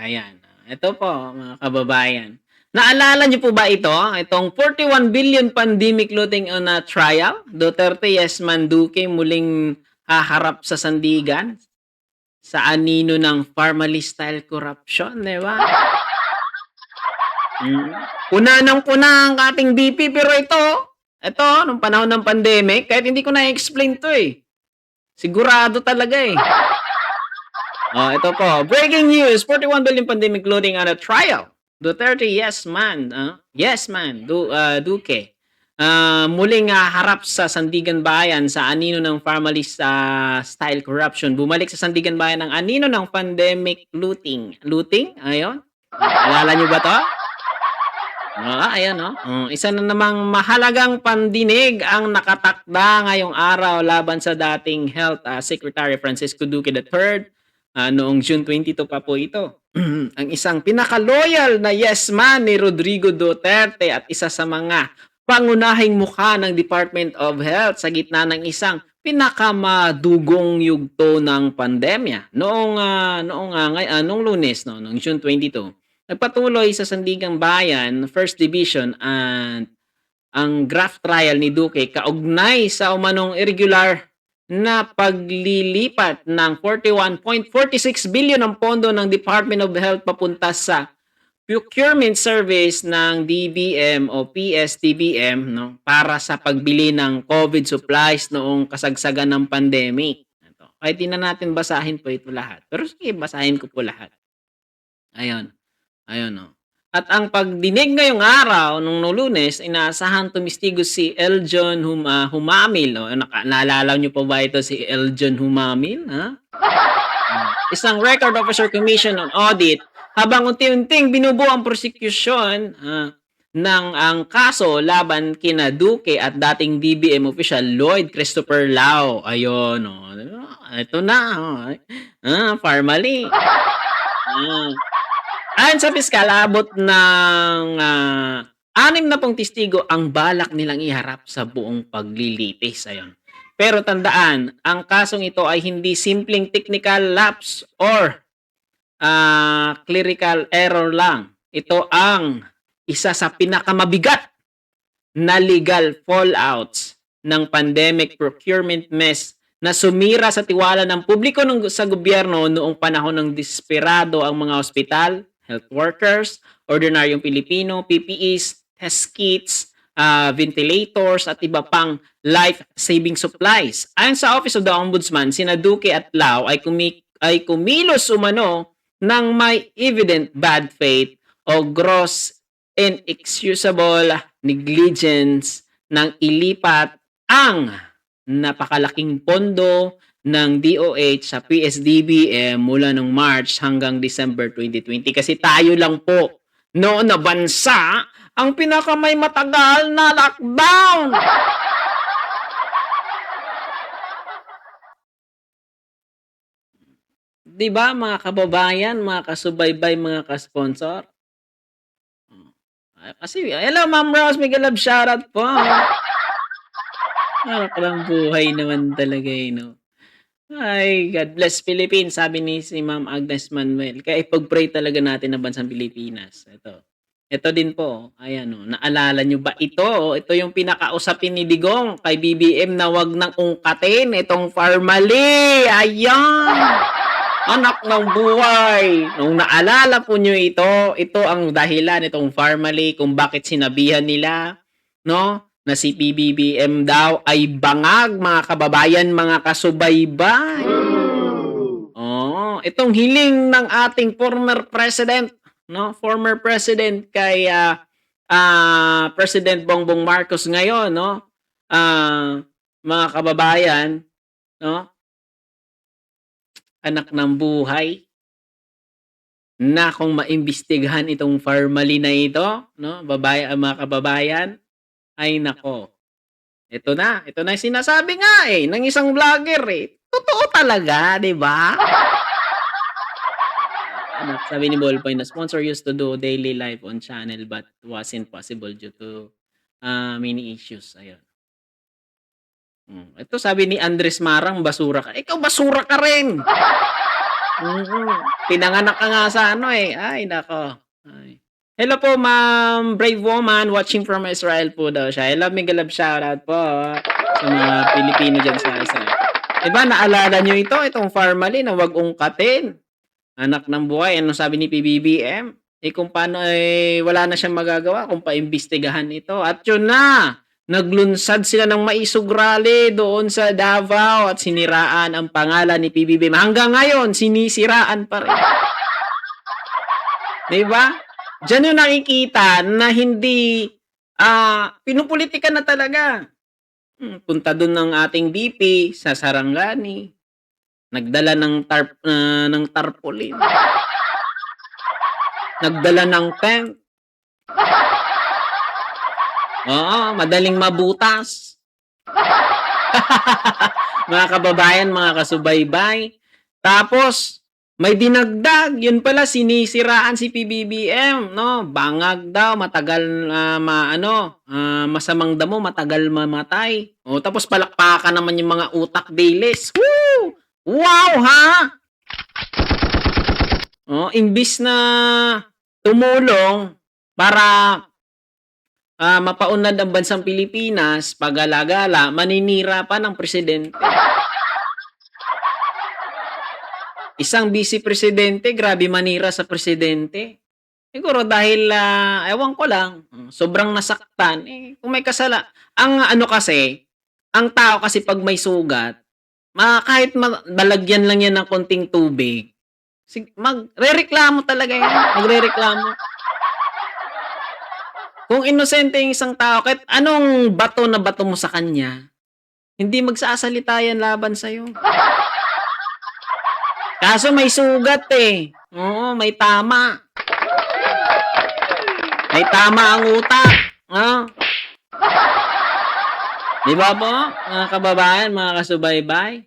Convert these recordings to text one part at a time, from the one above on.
Ayan. Ito po, mga kababayan. Naalala niyo po ba ito? Itong 41 billion pandemic looting on a trial? Duterte, yes man, Duque muling haharap sa sandigan sa anino ng Parmali-style corruption, di ba? Puna ng puna ang ating BP, pero ito, nung panahon ng pandemic, kahit hindi ko na-explain to eh. Sigurado talaga eh. Ito po. Breaking news. 41 billion pandemic loading on a trial. Duterte, yes man. Yes man. Duque. Muling harap sa Sandigan Bayan sa anino ng Parmalist style corruption. Bumalik sa Sandigan Bayan ang anino ng pandemic looting. Looting? Ayun. Alala niyo ba to? Ayan, no? Isa na namang mahalagang pandinig ang nakatakda ngayong araw laban sa dating Health Secretary Francisco Duque III. Noong June 22 pa po ito. Ang isang pinaka-loyal na yes man ni Rodrigo Duterte at isa sa mga pangunahing mukha ng Department of Health sa gitna ng isang pinakamadugong yugto ng pandemya. Noong Lunes, no, noong June 22, nagpatuloy sa Sandigang Bayan, First Division, at ang graft trial ni Duque kaugnay sa umanong irregular na paglilipat ng 41.46 billion ang pondo ng Department of Health papunta sa procurement service ng DBM o PSDBM, no, para sa pagbili ng COVID supplies noong kasagsagan ng pandemic. Kahit di na natin basahin po ito lahat. Pero sige, basahin ko po lahat. Ayun. Ayun, no. At ang pagdinig ngayong araw, nung Lunes, inaasahan tumistigo si Eljon Humamil. No? Naalala niyo po ba ito si Eljon Humamil? Ha? Isang Record Officer Commission on Audit habang unti-unting binubuo ang prosecution ng ang kaso laban kina Duque at dating DBM official Lloyd Christopher Lao. Ayun, no. Ito na. Formally. Ayon sa piskal, abot ng 6 na pong testigo ang balak nilang iharap sa buong paglilitis. Ayun. Pero tandaan, ang kasong ito ay hindi simpleng technical lapse or clerical error lang. Ito ang isa sa pinakamabigat na legal fallouts ng pandemic procurement mess na sumira sa tiwala ng publiko sa gobyerno noong panahon ng desperado ang mga ospital, health workers, ordinaryong Pilipino, PPEs, test kits, ventilators at iba pang life-saving supplies. Ayon sa Office of the Ombudsman, sina Duque at Lao ay kumilos umano ng may evident bad faith o gross inexcusable negligence nang ilipat ang napakalaking pondo ng DOH sa PSDBM mula noong March hanggang December 2020 kasi tayo lang po noon na bansa ang pinakamay matagal na lockdown. Di ba mga kababayan, mga kasubaybay, mga ka-sponsor? Kasi, hello Ma'am Rose, Miguel Love, shoutout po. Parang buhay naman talaga no. Ay, God bless Philippines, sabi ni si Ma'am Agnes Manuel. Kaya ipag-pray talaga natin ang bansang Pilipinas. Ito din po, ayan naalala nyo ba ito? Ito yung pinakausapin ni Digong kay BBM na wag nang ungkatin itong Parmali. Ayan! Anak ng buhay. Nung naalala po nyo ito ang dahilan itong Parmali kung bakit sinabihan nila, no? Na si PBBM daw ay bangag, mga kababayan, mga kasubaybay. Itong hiling ng ating former president, no? Former president kay President Bongbong Marcos ngayon, no? Mga kababayan, no? Anak ng buhay na kung maimbestigahan itong Parmali na ito, no? Mga kababayan, ay nako. Ito na yung sinasabi nga ng isang vlogger Totoo talaga, 'di ba? Sabi ni Ballpoint, the sponsor used to do daily live on channel but wasn't possible due to many issues. Ayun. Ito sabi ni Andres Marang, basura ka. Ikaw basura ka rin. Pinanganak ka nga sa ano, eh. Ay naku, ay. Hello po ma'am, brave woman watching from Israel po daw siya. Hello, mega love shoutout po sa mga Pilipino diyan sa Israel. 'Di ba naalala niyo itong formalin na 'wag ungkatin. Anak ng buhay, anong sabi ni PBBM? Eh, kung paano, wala na siyang magagawa kung paimbestigahan ito at yun na, naglunsad sila ng maisog rally doon sa Davao at siniraan ang pangalan ni PBBM. Hanggang ngayon, sinisiraan pa rin. 'Di ba? Diyan yung nakikita na hindi, pinupulitika na talaga. Punta dun ng ating VP sa Sarangani, nagdala ng tarpaulin. Nagdala ng tent. Oo, madaling mabutas. Mga kababayan, mga kasubaybay. Tapos, may dinagdag. Yun pala, sinisiraan si PBBM, no? Bangag daw, matagal, masamang damo, matagal mamatay. O, tapos palakpakan naman yung mga utak dilis. Woo! Wow, ha? O, imbis na tumulong para mapaunlad ang bansang Pilipinas, pagala-gala, maninira pa ng presidente. Isang vice presidente, grabe manira sa presidente. Siguro dahil, ewan ko lang, sobrang nasaktan. Eh, kung may ang ano kasi, ang tao kasi pag may sugat, kahit balagyan lang yan ng konting tubig, magrereklamo talaga yan, magrereklamo. Kung inosente yung isang tao, kahit anong bato na bato mo sa kanya, hindi magsasalita yan laban sa'yo. Kaso may sugat eh. Oo, may tama. May tama ang utak. Di ba po, mga kababayan, mga kasubaybay?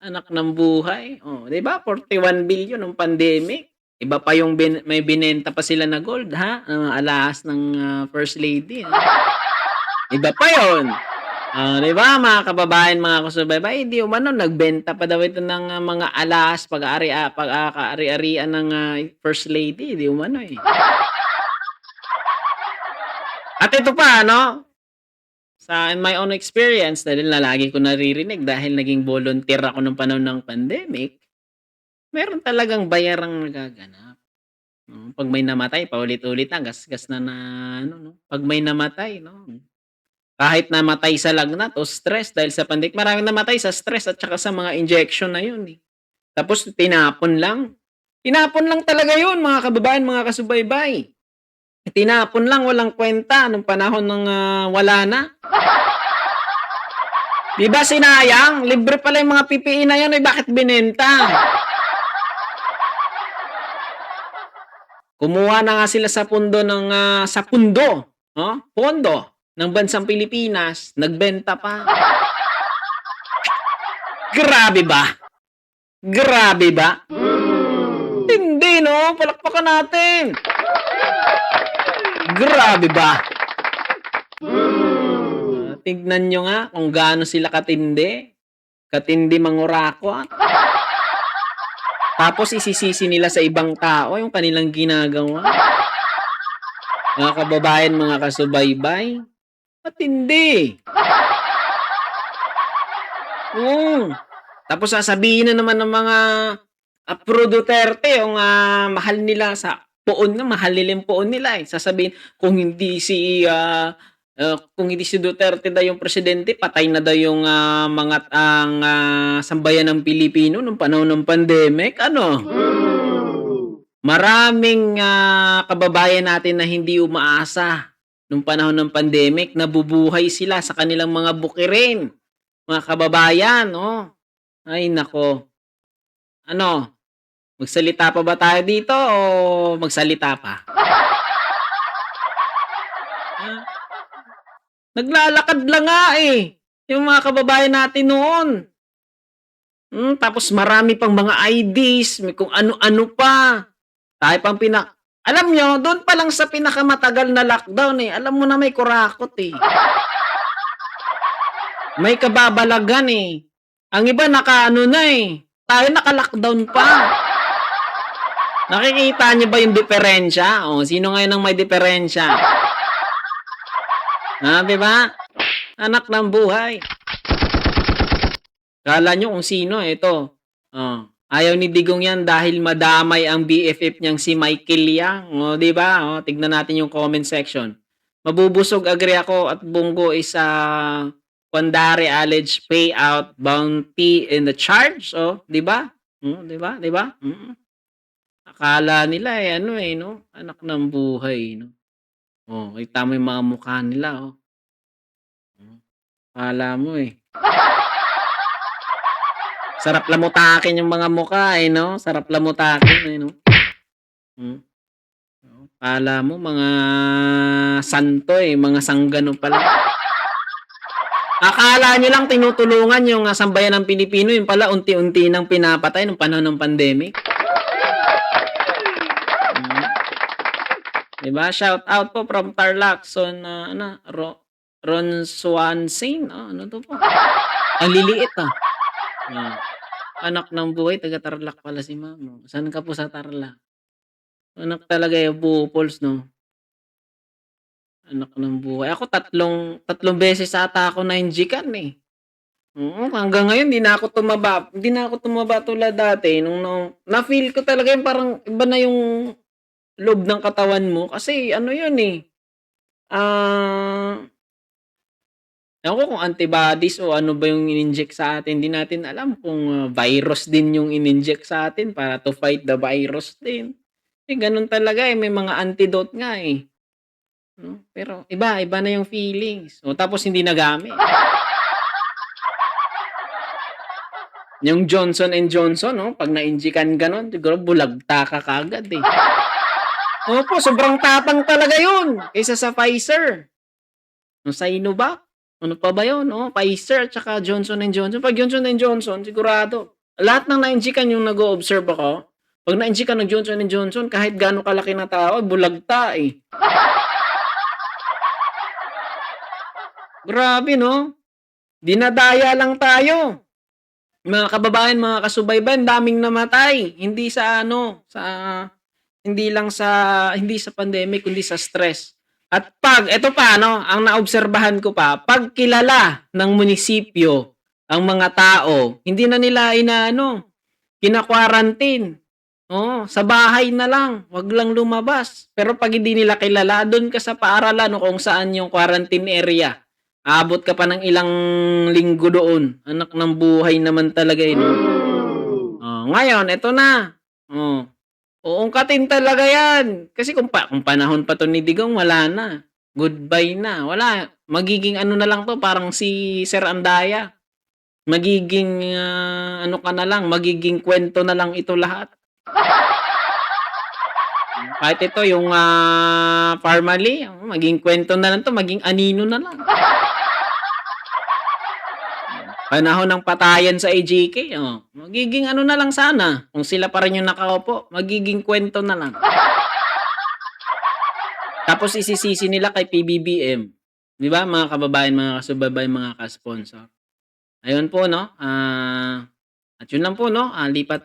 Anak ng buhay. Oh, di ba? 41 billion ng pandemic. Iba pa yung may binenta pa sila na gold, ha? Alahas ng First Lady. Ha? Iba pa yun. Di ba, mga kababayan, mga kasubaybay, di umano, nagbenta pa daw ito ng mga alahas pag-ari-arian ng First Lady. Di umano eh. At ito pa, no? In my own experience, dahil na lagi ko naririnig dahil naging volunteer ako nung panahon ng pandemic, meron talagang bayarang nagaganap. Pag may namatay, paulit-ulit na, gasgas na no? Pag may namatay, no? Kahit namatay sa lagnat o stress dahil sa pandemic, maraming namatay sa stress at saka sa mga injection na yun. Eh. Tapos tinapon lang. Tinapon lang talaga yun, mga kababayan, mga kasubaybay. Tinapon lang, walang kwenta nung panahon ng wala na. Di ba sinayang? Libre pala yung mga PPE na yan, bakit binenta? Kumuha na nga sila sa pundo pondo ng bansang Pilipinas, nagbenta pa. Grabe ba? Grabe ba? Hindi, no? Palakpakan natin. Grabe ba? Tignan nyo nga kung gaano sila katindi. Katindi mangurakot. Tapos isisisi nila sa ibang tao yung kanilang ginagawa. Mga kababayan, mga kasubaybay, matindi. Tapos sasabihin na naman ng mga Pro Duterte yung mahal nila sa poon na, mahal nila yung poon nila eh. Sasabihin, kung hindi si Duterte daw yung presidente, patay na daw yung sambayan ng Pilipino nung panahon ng pandemic. Maraming kababayan natin na hindi umaasa nung panahon ng pandemic, nabubuhay sila sa kanilang mga bukirin. Mga kababayan, Ay nako. Magsalita pa ba tayo dito o magsalita pa? Naglalakad lang nga eh. Yung mga kababayan natin noon. Tapos marami pang mga IDs, may kung ano-ano pa. Tayo pang alam nyo, doon pa lang sa pinakamatagal na lockdown alam mo na may kurakot eh. May kababalagan eh. Ang iba naka na eh. Tayo naka-lockdown pa. Nakikita niyo ba yung diferensya? O, sino ngayon ang may diferensya? Di ba? Anak ng buhay. Kala nyo kung sino, ito. Ayaw ni Digong yan dahil madamay ang BFF niyang si Michael Yang. Di ba? Tignan natin yung comment section. Mabubusog, agree ako, at Bongo is Kwandari alleged payout bounty in the charge. Di ba? Di ba? Di ba? Akala nila no? Anak ng buhay, no? Kita mo yung mga mukha nila, Akala mo, Sarap lamutakin yung mga mukha, no? Sarap lamutakin, no? Akala mo mga santo, mga sanggano pala. Akala nyo lang tinutulungan yung sambayan ng Pilipino, yung pala unti-unti nang pinapatay nung panahon ng pandemic. Diba? Shout out po from Tarlac. Ron Swansing. Ano to po? Ang liliit, Anak ng buhay, taga Tarlac pala si ma'am. Saan ka po sa Tarlac? Anak talaga yung bupols, no? Anak ng buhay. Ako tatlong beses ata ako na-injikan, hanggang ngayon hindi na ako tumaba tulad dati nung na-feel ko talaga yung parang iba na yung loob ng katawan mo kasi ano yun ewan ko kung antibodies o ano ba yung in-inject sa atin, hindi natin alam kung virus din yung in-inject sa atin para to fight the virus din. Ganun talaga may mga antidote nga no? Pero iba na yung feelings. Tapos hindi nagamit. Yung Johnson & Johnson, pag na-injikan ganon, siguro bulagta ka kagad Opo, sobrang tapang talaga yun kaysa sa Pfizer. Sa Sinovac, ano pa ba yun? Pfizer at saka Johnson & Johnson. Pag Johnson & Johnson, sigurado. Lahat ng na-injikan yung nag-o-observe ako, pag na-injikan ng Johnson & Johnson, kahit gaano kalaki na tao, bulagta Grabe, no? Dinadaya lang tayo. Mga kababayan, mga kasubaybayan, daming namatay. Hindi sa pandemic, kundi sa stress. At ito pa, ang naobserbahan ko pa, pag kilala ng munisipyo ang mga tao, hindi na nila kina-quarantine. Sa bahay na lang, wag lang lumabas. Pero pag hindi nila kilala, doon ka sa paaralan kung saan yung quarantine area. Abot ka pa ng ilang linggo doon. Anak ng buhay naman talaga ngayon, ito na. Uungkatin talaga yan. Kasi kung panahon pa to ni Digong, wala na. Goodbye na. Wala. Magiging na lang to, parang si Sir Andaya. Magiging magiging kwento na lang ito lahat. Kahit ito, yung Parmali, maging kwento na lang to, maging anino na lang. Panahon ng patayan sa AJK, magiging na lang sana. Kung sila pa rin yung nakaupo, magiging kwento na lang. Tapos isisisi nila kay PBBM. Di ba, mga kababayan, mga kasubaybay, mga ka-sponsor? Ayun po, at yun lang po, lipat